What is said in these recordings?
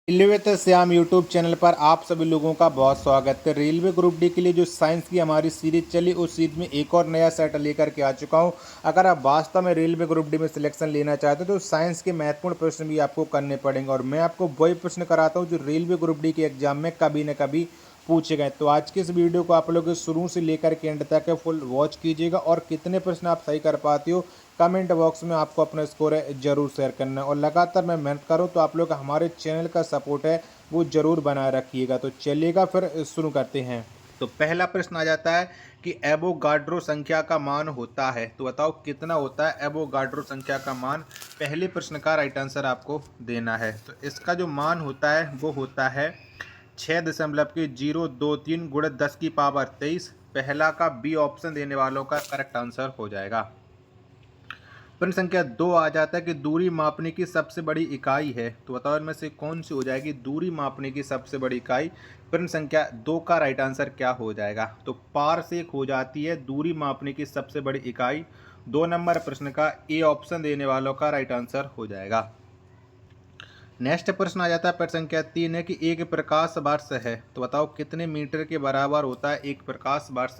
Railway तो Shyam YouTube channel पर आप सभी लोगों का बहुत स्वागत है। रेलवे ग्रुप डी के लिए जो साइंस की हमारी सीरीज चली उस सीरीज में एक और नया सेट लेकर के आ चुका हूं। अगर आप वास्तव में रेलवे ग्रुप डी में सिलेक्शन लेना चाहते हो तो साइंस के महत्वपूर्ण प्रश्न भी आपको करने पड़ेंगे और मैं आपको वही प्रश्न कराता हूँ जो रेलवे ग्रुप डी के एग्जाम में कभी न कभी पूछे गए। तो आज के इस वीडियो को आप लोग शुरू से लेकर के एंड तक फुल वॉच कीजिएगा और कितने प्रश्न आप सही कर पाते हो कमेंट बॉक्स में आपको अपना स्कोर है जरूर शेयर करना है और लगातार मैं मेहनत करूँ तो आप लोग हमारे चैनल का सपोर्ट है वो जरूर बनाए रखिएगा। तो चलिएगा फिर शुरू करते हैं। तो पहला प्रश्न आ जाता है कि एवोगाड्रो संख्या का मान होता है, तो बताओ कितना होता है एवोगाड्रो संख्या का मान। पहले प्रश्न का राइट आंसर आपको देना है। तो इसका जो मान होता है वो होता है 6.023 गुणित 10 की पावर 23। पहला का बी ऑप्शन देने वालों का करेक्ट आंसर हो जाएगा। प्रश्न संख्या 2 आ जाता है कि दूरी मापने की सबसे बड़ी इकाई है, तो बताओ इनमें से कौन सी हो जाएगी दूरी मापने की सबसे बड़ी इकाई। प्रश्न संख्या 2 का राइट आंसर क्या हो जाएगा, तो पारसेक हो जाती है दूरी मापने की सबसे बड़ी इकाई। 2 नंबर प्रश्न का ए ऑप्शन देने वालों का राइट आंसर हो जाएगा। नेक्स्ट प्रश्न आ जाता है प्रश्न संख्या 3 है कि एक प्रकाश वर्ष है, तो बताओ कितने मीटर के बराबर होता है एक प्रकाश वर्ष।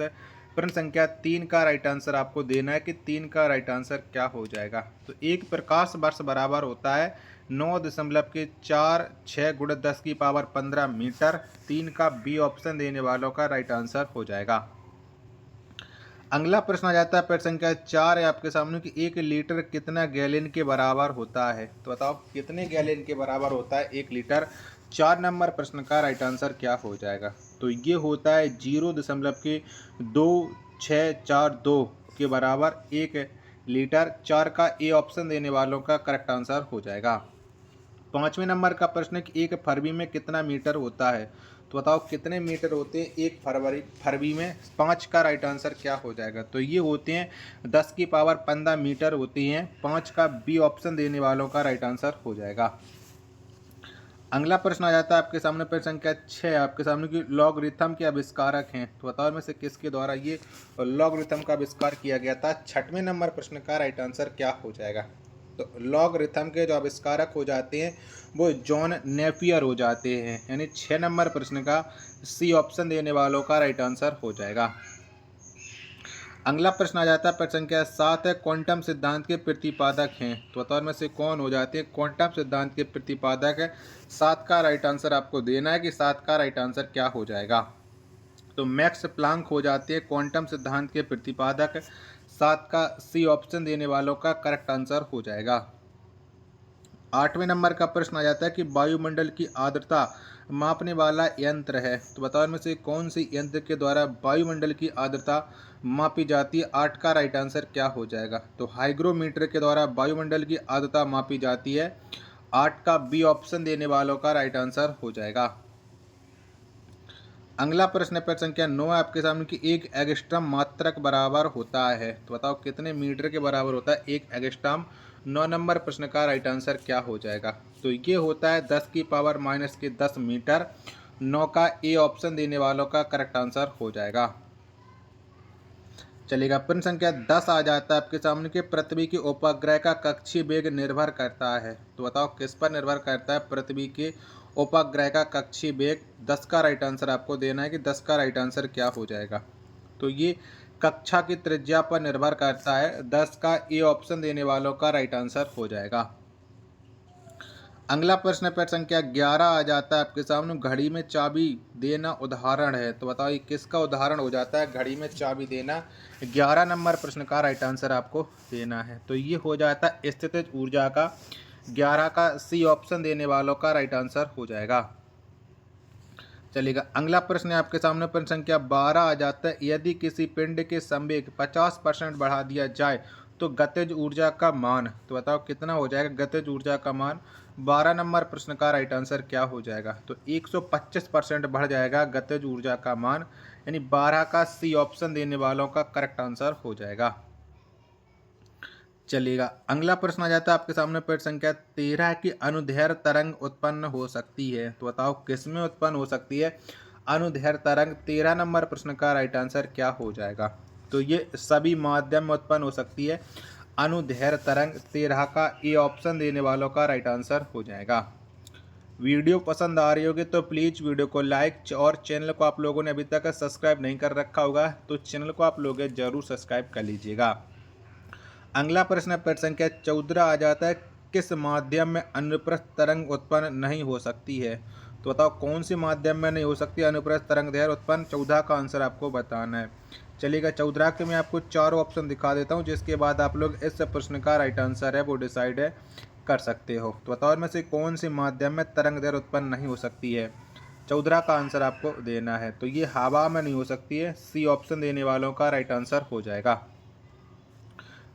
प्रश्न संख्या 3 का राइट आंसर आपको देना है कि 3 का राइट आंसर क्या हो जाएगा। तो एक प्रकाश वर्ष बराबर होता है 9.46 गुणित 10 की पावर 15 मीटर। 3 का बी ऑप्शन देने वालों का राइट आंसर हो जाएगा। अगला प्रश्न आ जाता है प्रश्न संख्या 4 है आपके सामने कि 1 लीटर कितना गैलन के बराबर होता है, तो बताओ कितने गैलन के बराबर होता है 1 लीटर। 4 नंबर प्रश्न का राइट आंसर क्या हो जाएगा, तो ये होता है 0.2642 के बराबर 1 लीटर। 4 का ए ऑप्शन देने वालों का करेक्ट आंसर हो जाएगा। 5वें नंबर का प्रश्न कि 1 फरवरी में कितना मीटर होता है, तो बताओ कितने मीटर होते हैं 1 फरवरी में। 5 का राइट आंसर क्या हो जाएगा, तो ये होते हैं 10 की पावर 15 मीटर होती हैं। 5 का बी ऑप्शन देने वालों का राइट आंसर हो जाएगा। अगला प्रश्न आ जाता है आपके सामने प्रश्न संख्या 6 आपके सामने कि लॉगरिथम के आविष्कारक हैं, तो बताओ इनमें से किसके द्वारा ये लॉगरिथम का आविष्कार किया गया था। 6वें नंबर प्रश्न का राइट आंसर क्या हो जाएगा, तो लॉगरिथम के जो आविष्कारक हो जाते हैं वो जॉन नेपियर हो जाते हैं, यानी 6 नंबर प्रश्न का सी ऑप्शन देने वालों का राइट आंसर हो जाएगा। अगला प्रश्न आ जाता है प्रश्न संख्या 7 है क्वांटम सिद्धांत के प्रतिपादक हैं, तो बताओ इनमें से कौन हो जाते हैं क्वांटम सिद्धांत के प्रतिपादक है। 7 का राइट आंसर आपको देना है कि 7 का राइट आंसर क्या हो जाएगा, तो मैक्स प्लांक हो जाते हैं क्वांटम सिद्धांत के प्रतिपादक। 7 का सी ऑप्शन देने वालों का करेक्ट आंसर हो जाएगा। 8वें नंबर का प्रश्न आ जाता है कि वायुमंडल की आर्द्रता मापने वाला यंत्र है, तो बताओ इनमें से कौन सी यंत्र के द्वारा वायुमंडल की आर्द्रता मापी जाती है। 8 का राइट आंसर क्या हो जाएगा, तो हाइग्रोमीटर के द्वारा वायुमंडल की आर्द्रता मापी जाती है। 8 का बी ऑप्शन देने वालों का राइट आंसर हो जाएगा। अगला प्रश्न है प्रश्न संख्या 9 आपके सामने कि एक एंगस्ट्रॉम मात्रक बराबर होता है, तो बताओ कितने मीटर के बराबर होता है एक एंगस्ट्रॉम। 9 नंबर प्रश्न का राइट आंसर क्या हो जाएगा, तो ये होता है 10 की पावर माइनस के 10 मीटर। 9 का ए ऑप्शन देने वालों का करेक्ट आंसर हो जाएगा। चलेगा प्रश्न संख्या 10 आ जाता है आपके सामने कि पृथ्वी के उपग्रह का कक्षीय वेग निर्भर करता है, तो बताओ किस पर निर्भर करता है पृथ्वी के उपग्रह का कक्षीय वेग। 10 का राइट आंसर आपको देना है कि 10 का राइट आंसर क्या हो जाएगा, तो ये कक्षा की त्रिज्या पर निर्भर करता है। 10 का ए ऑप्शन देने वालों का राइट आंसर हो जाएगा। अगला प्रश्न प्रश्न संख्या 11 आ जाता है आपके सामने घड़ी में चाबी देना उदाहरण है, तो बताओ ये किसका उदाहरण हो जाता है घड़ी में चाबी देना। 11 नंबर प्रश्न का राइट आंसर आपको देना है, तो ये हो जाता है स्थितिज ऊर्जा का। 11 का सी ऑप्शन देने वालों का राइट आंसर हो जाएगा। चलेगा अगला प्रश्न है आपके सामने प्रश्न संख्या 12 आ जाता है यदि किसी पिंड के संवेग 50% बढ़ा दिया जाए तो गतिज ऊर्जा का मान, तो बताओ कितना हो जाएगा गतिज ऊर्जा का मान। 12 नंबर प्रश्न का राइट आंसर क्या हो जाएगा, तो 125% बढ़ जाएगा गतिज ऊर्जा का मान, यानी 12 का सी ऑप्शन देने वालों का करेक्ट आंसर हो जाएगा। चलेगा अगला प्रश्न आ जाता है आपके सामने प्रश्न संख्या 13 की अनुदैर्घ्य तरंग उत्पन्न हो सकती है, तो बताओ किसमें उत्पन्न हो सकती है अनुदैर्घ्य तरंग। 13 नंबर प्रश्न का राइट आंसर क्या हो जाएगा, तो ये सभी माध्यम में उत्पन्न हो सकती है अनुदैर्घ्य तरंग। 13 का ए ऑप्शन देने वालों का राइट आंसर हो जाएगा। वीडियो पसंद आ रही होगी तो प्लीज़ वीडियो को लाइक और चैनल को आप लोगों ने अभी तक सब्सक्राइब नहीं कर रखा होगा तो चैनल को आप लोग जरूर सब्सक्राइब कर लीजिएगा। अगला प्रश्न संख्या 14 आ जाता है, किस माध्यम में अनुप्रस्थ तरंग उत्पन्न नहीं हो सकती है? तो बताओ कौन सी माध्यम में नहीं हो सकती अनुप्रस्थ तरंग दैर्घ्य उत्पन्न? 14 का आंसर आपको बताना है। चलिएगा 14 के मैं आपको चारों ऑप्शन दिखा देता हूँ, जिसके बाद आप लोग इस प्रश्न का राइट आंसर है वो डिसाइड कर सकते हो। तो बताओ इनमें से कौन सी माध्यम में तरंग दैर्घ्य उत्पन्न नहीं हो सकती है? 14 का आंसर आपको देना है। तो ये हवा में नहीं हो सकती है, सी ऑप्शन देने वालों का राइट आंसर हो जाएगा।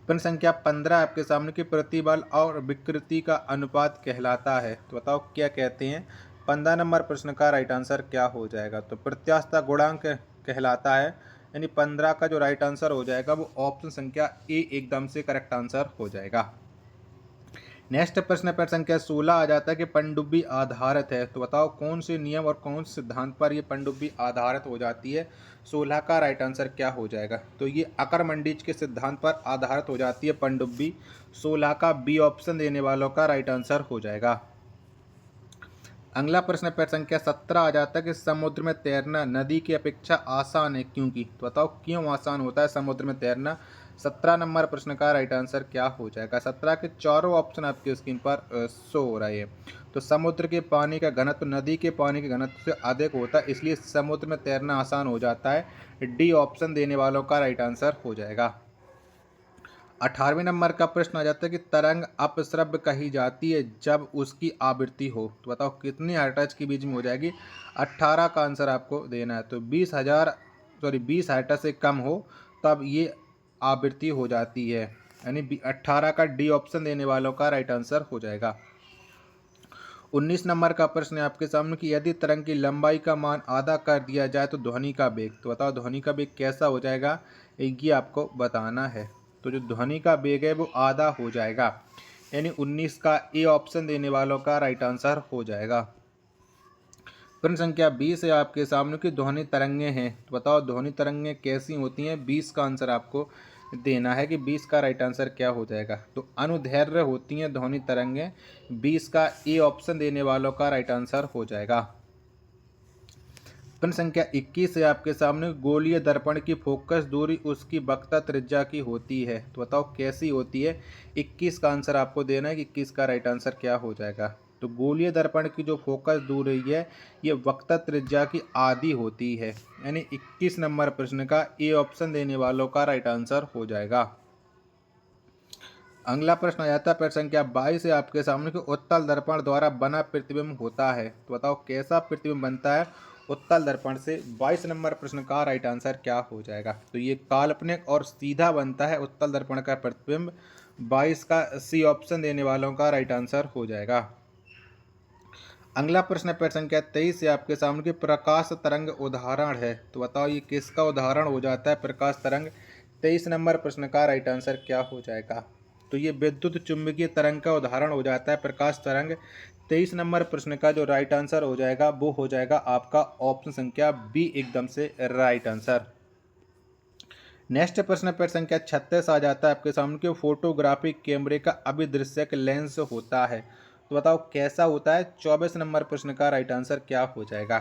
प्रश्न संख्या 15 आपके सामने की प्रतिबल और विकृति का अनुपात कहलाता है। तो बताओ क्या कहते हैं? 15 नंबर प्रश्न का राइट आंसर क्या हो जाएगा? तो प्रत्यास्थता गुणांक कहलाता है, यानी 15 का जो राइट आंसर हो जाएगा वो ऑप्शन संख्या ए एकदम से करेक्ट आंसर हो जाएगा। नेक्स्ट प्रश्न पर संख्या 16 आ जाता है कि पनडुब्बी आधारित है। तो बताओ कौन से नियम और कौन से सिद्धांत पर ये पनडुब्बी आधारित हो जाती है? 16 का राइट आंसर क्या हो जाएगा? तो ये अकरमंडीज के सिद्धांत पर आधारित हो जाती है पनडुब्बी। 16 का बी ऑप्शन देने वालों का राइट आंसर हो जाएगा। अगला प्रश्न पर संख्या 17 आ जाता है कि समुद्र में तैरना नदी की अपेक्षा आसान है क्योंकि? तो बताओ क्यों आसान होता है समुद्र में तैरना? 17 नंबर प्रश्न का राइट आंसर क्या हो जाएगा? 17 के चारों ऑप्शन आपकी स्क्रीन पर शो हो रहा है। तो समुद्र के पानी का घनत्व नदी के पानी के घनत्व से अधिक होता है, इसलिए समुद्र में तैरना आसान हो जाता है। डी ऑप्शन देने वालों का राइट आंसर हो जाएगा। 18वें नंबर का प्रश्न आ जाता है कि तरंग अपश्रव्य कही जाती है जब उसकी आवृत्ति हो। तो बताओ कितनी हर्ट्ज के बीच में हो जाएगी? 18 का आंसर आपको देना है। तो 20 हर्ट्ज से कम हो तब ये आवृत्ति हो जाती है, यानी 18 का डी ऑप्शन देने वालों का राइट आंसर हो जाएगा। 19 नंबर का प्रश्न है आपके सामने कि यदि तरंग की लंबाई का मान आधा कर दिया जाए तो ध्वनि का वेग? तो बताओ ध्वनि का वेग कैसा हो जाएगा, ये आपको बताना है। तो जो ध्वनि का वेग है वो आधा हो जाएगा, यानी 19 का ए ऑप्शन देने वालों का राइट आंसर हो जाएगा। प्रश्न संख्या 20 है आपके सामने की ध्वनि तरंगें हैं। तो बताओ ध्वनि तरंगें कैसी होती हैं? 20 का आंसर आपको देना है कि 20 का राइट आंसर क्या हो जाएगा? तो अनुदैर्घ्य होती हैं ध्वनि तरंगें। 20 का ए ऑप्शन देने वालों का राइट आंसर हो जाएगा। प्रश्न संख्या 21 है आपके सामने, गोलीय दर्पण की फोकस दूरी उसकी वक्रता त्रिज्या की होती है। तो बताओ कैसी होती है? 21 का आंसर आपको देना है कि 21 का राइट आंसर क्या हो जाएगा? तो गोलीय दर्पण की जो फोकस दूरी है ये वक्रता त्रिज्या की आधी होती है, यानी 21 नंबर प्रश्न का ए ऑप्शन देने वालों का राइट आंसर हो जाएगा। अगला प्रश्न आ जाता है प्रश्न संख्या 22 है आपके सामने कि उत्तल दर्पण द्वारा बना प्रतिबिंब होता है। तो बताओ कैसा प्रतिबिंब बनता है उत्तल दर्पण से? 22 नंबर प्रश्न का राइट आंसर क्या हो जाएगा? तो ये काल्पनिक और सीधा बनता है उत्तल दर्पण का प्रतिबिंब। 22 का सी ऑप्शन देने वालों का राइट आंसर हो जाएगा। अगला प्रश्न प्रश्न संख्या 23 है आपके सामने कि प्रकाश तरंग उदाहरण है। तो बताओ ये किसका उदाहरण हो जाता है प्रकाश तरंग? 23 नंबर प्रश्न का राइट आंसर क्या हो जाएगा? तो ये विद्युत चुंबकीय तरंग का उदाहरण हो जाता है प्रकाश तरंग। 23 नंबर प्रश्न का जो राइट आंसर हो जाएगा वो हो जाएगा आपका ऑप्शन संख्या बी एकदम से राइट आंसर। नेक्स्ट प्रश्न पर संख्या 36 आ जाता है आपके सामने कि फोटोग्राफिक कैमरे का अभिदृश्यक लेंस होता है। तो बताओ कैसा होता है? 24 नंबर प्रश्न का राइट आंसर क्या हो जाएगा?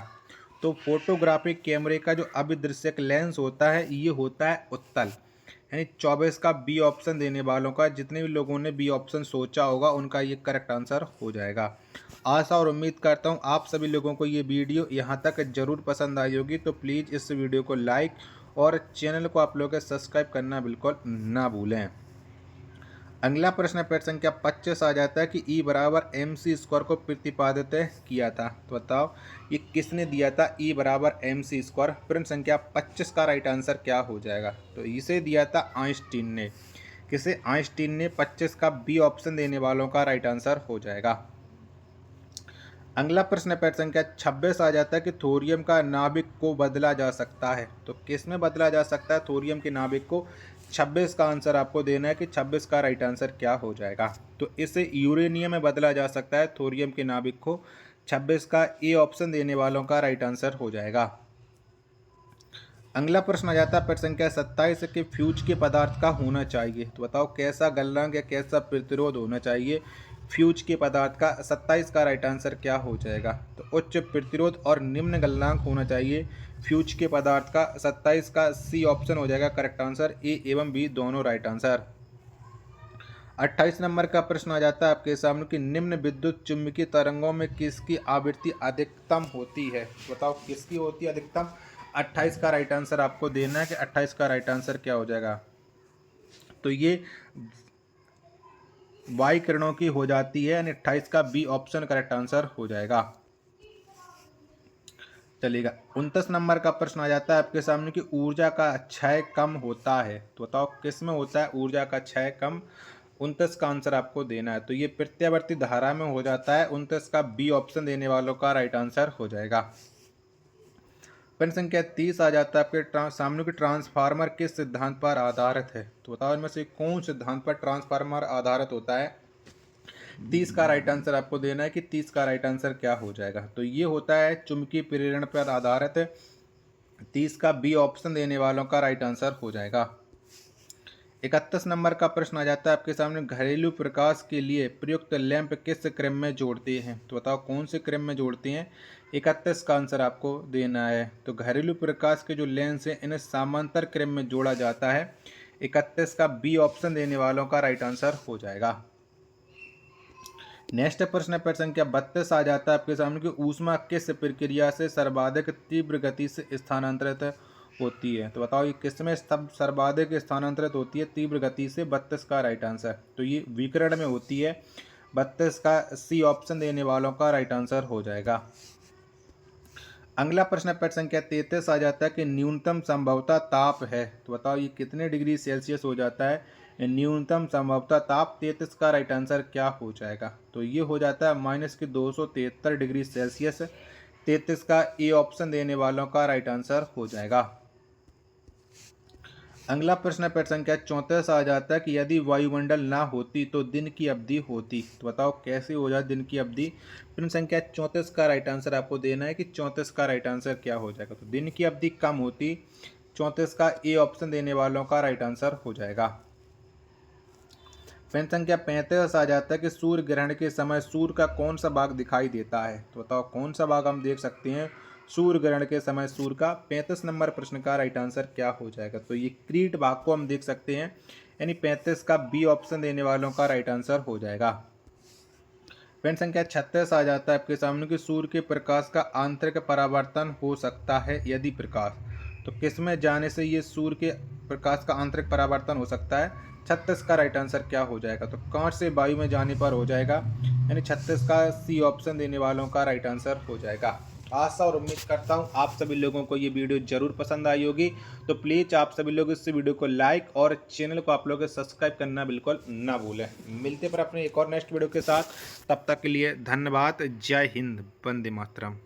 तो फोटोग्राफिक कैमरे का जो अभिदृश्यक लेंस होता है ये होता है उत्तल, यानी 24 का बी ऑप्शन देने वालों का, जितने भी लोगों ने बी ऑप्शन सोचा होगा उनका ये करेक्ट आंसर हो जाएगा। आशा और उम्मीद करता हूँ आप सभी लोगों को ये वीडियो यहाँ तक ज़रूर पसंद आई होगी। तो प्लीज़ इस वीडियो को लाइक और चैनल को आप लोग सब्सक्राइब करना बिल्कुल ना भूलें। अगला प्रश्न पर संख्या 25 आ जाता है कि E बराबर MC² को प्रतिपादित किया था। तो बताओ ये किसने दिया था E बराबर MC²? प्रश्न संख्या 25 का राइट आंसर क्या हो जाएगा? तो इसे दिया था आइंस्टीन ने। किसे? आइंस्टीन ने। 25 का बी ऑप्शन देने वालों का राइट आंसर हो जाएगा। अगला प्रश्न पर संख्या 26 आ जाता है कि थोरियम का नाभिक को बदला जा सकता है। तो किस में बदला जा सकता है थोरियम के नाभिक को? 26 का आंसर आपको देना है कि 26 का राइट आंसर क्या हो जाएगा? तो इसे यूरेनियम में बदला जा सकता है थोरियम के नाभिक को। 26 का ए ऑप्शन देने वालों का राइट आंसर हो जाएगा। अगला प्रश्न आ जाता है प्रश्न संख्या 27 के फ्यूज के पदार्थ का होना चाहिए। तो बताओ कैसा गलनांक या कैसा प्रतिरोध होना चाहिए फ्यूज के पदार्थ का 27 का राइट आंसर क्या हो जाएगा? तो उच्च प्रतिरोध और निम्न गलनांक होना चाहिए फ्यूज के पदार्थ का 27 का सी ऑप्शन हो जाएगा करेक्ट आंसर। ए एवं बी दोनों राइट आंसर। 28 नंबर का प्रश्न आ जाता है आपके सामने कि निम्न विद्युत चुम्बकीय तरंगों में किसकी आवृत्ति अधिकतम होती है? बताओ किसकी होती है अधिकतम? 28 का राइट आंसर आपको देना है कि 28 का राइट आंसर क्या हो जाएगा? तो ये वाई किरणों की हो जाती है यानी 28 का बी ऑप्शन करेक्ट आंसर हो जाएगा। चलिएगा 29 नंबर का प्रश्न आ जाता है आपके सामने कि ऊर्जा का क्षय कम होता है। तो बताओ किस में होता है ऊर्जा का क्षय कम? 29 का आंसर आपको देना है। तो ये प्रत्यावर्ती धारा में हो जाता है। 29 का बी ऑप्शन देने वालों का राइट आंसर हो जाएगा। प्रश्न संख्या 30 आ जाता है आपके सामने कि ट्रांसफार्मर किस सिद्धांत पर आधारित है? तो बताओ इनमें से कौन सिद्धांत पर ट्रांसफार्मर आधारित होता है? 30 का राइट आंसर आपको देना है कि 30 का राइट आंसर क्या हो जाएगा? तो ये होता है चुंबकीय प्रेरण पर आधारित। 30 का बी ऑप्शन देने वालों का राइट आंसर हो जाएगा। 31 नंबर का प्रश्न आ जाता है आपके सामने घरेलू प्रकाश के लिए प्रयुक्त लैंप किस क्रम में जोड़ते हैं? तो बताओ कौन से क्रम में जोड़ते हैं? 31 का आंसर आपको देना है। तो घरेलू प्रकाश के जो लेंस हैं इन्हें समांतर क्रम में जोड़ा जाता है। 31 का बी ऑप्शन देने वालों का राइट आंसर हो जाएगा। नेक्स्ट प्रश्न पर संख्या 32 आ जाता है आपके सामने कि ऊष्मा किस प्रक्रिया से सर्वाधिक तीव्र गति से स्थानांतरित होती है? तो बताओ ये किस में सर्वाधिक स्थानांतरित होती है तीव्र गति से? 32 का राइट आंसर। तो ये विकिरण में होती है। 32 का सी ऑप्शन देने वालों का राइट आंसर हो जाएगा। अगला प्रश्न पर संख्या 33 आ जाता है कि न्यूनतम संभवतः ताप है। तो बताओ ये कितने डिग्री सेल्सियस हो जाता है? न्यूनतम संभवतः ताप 33 का राइट आंसर क्या हो जाएगा? तो ये हो जाता है -273 डिग्री सेल्सियस। 33 का ए ऑप्शन देने वालों का राइट आंसर हो जाएगा। अगला प्रश्न पर संख्या 34 आ जाता है कि यदि वायुमंडल ना होती तो दिन की अवधि होती। तो बताओ कैसे हो जाए दिन की अवधि? प्रश्न संख्या 34 का राइट आंसर आपको देना है कि 34 का राइट आंसर क्या हो जाएगा? तो दिन की अवधि कम होती। 34 का ए ऑप्शन देने वालों का राइट आंसर हो जाएगा। प्रश्न संख्या 35 आ जाता है कि सूर्य ग्रहण के समय सूर्य का कौन सा भाग दिखाई देता है? तो बताओ कौन सा भाग हम देख सकते हैं सूर्य ग्रहण के समय सूर्य का? 35 नंबर प्रश्न का राइट आंसर क्या हो जाएगा? तो ये क्रीट भाग को हम देख सकते हैं यानी 35 का बी ऑप्शन देने वालों का राइट आंसर हो जाएगा। प्रश्न संख्या 36 आ जाता है आपके सामने कि सूर्य के प्रकाश का आंतरिक परावर्तन हो सकता है यदि प्रकाश। तो किस में जाने से ये सूर्य के प्रकाश का आंतरिक परावर्तन हो सकता है? 36 का राइट आंसर क्या हो जाएगा? तो कांच से वायु में जाने पर हो जाएगा यानी 36 का सी ऑप्शन देने वालों का राइट आंसर हो जाएगा। आशा और उम्मीद करता हूँ आप सभी लोगों को ये वीडियो जरूर पसंद आई होगी। तो प्लीज़ आप सभी लोग इस वीडियो को लाइक और चैनल को आप लोग सब्सक्राइब करना बिल्कुल ना भूलें। मिलते पर अपने एक और नेक्स्ट वीडियो के साथ, तब तक के लिए धन्यवाद। जय हिंद, वंदे मातरम।